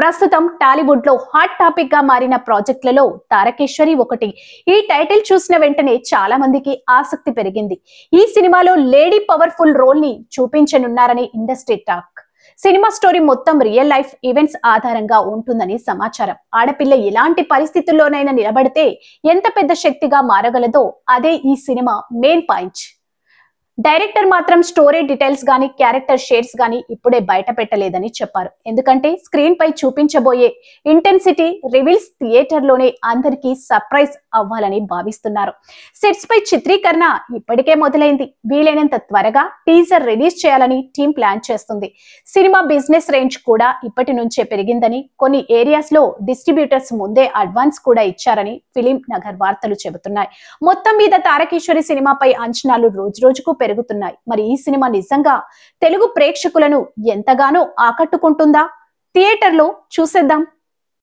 ప్రస్తుతం టాలీవుడ్ లో hot topic గా మారిన ప్రాజెక్టులలో తారకేశ్వరి ఒకటి. ఈ టైటిల్ చూసిన వెంటనే చాలా మందికి ఆసక్తి పెరిగింది. ఈ సినిమాలో లేడీ పవర్ఫుల్ రోల్ ని చూపించనున్నారని ఇండస్ట్రీ టాక్. సినిమా స్టోరీ మొత్తం రియల్ లైఫ్ ఈవెంట్స్ ఆధారంగా ఉంటుందని సమాచారం. ఆడపిల్ల ఎలాంటి పరిస్థితుల్లోనైనా నిలబడితే ఎంత పెద్ద శక్తిగా మారగలదో అదే ఈ సినిమా మెయిన్ పాయింట్. డైరెక్టర్ మాత్రం స్టోరీ డీటెయిల్స్ గానీ క్యారెక్టర్ షేడ్స్ గానీ ఇప్పుడే బయట పెట్టలేదని చెప్పారు. ఎందుకంటే స్క్రీన్ పై చూపించబోయే ఇంటెన్సిటీ రివీల్స్ థియేటర్ లోనే అందరికీ సర్ప్రైజ్ అవ్వాలని భావిస్తున్నారు. సెట్స్ పై చిత్రీకరణ ఇప్పటికే మొదలైంది. వీలైనంత త్వరగా టీజర్ రిలీజ్ చేయాలని టీం ప్లాన్ చేస్తుంది. సినిమా బిజినెస్ రేంజ్ కూడా ఇప్పటి నుంచే పెరిగిందని, కొన్ని ఏరియాస్ లో డిస్ట్రిబ్యూటర్స్ ముందే అడ్వాన్స్ కూడా ఇచ్చారని ఫిలిం నగర్ వార్తలు చెబుతున్నాయి. మొత్తం మీద తారకేశ్వరి సినిమాపై అంచనాలు రోజు రోజుకు పెరుగుతున్నాయి. మరి ఈ సినిమా నిజంగా తెలుగు ప్రేక్షకులను ఎంతగానో ఆకట్టుకుంటుందా? థియేటర్లో చూసేద్దాం.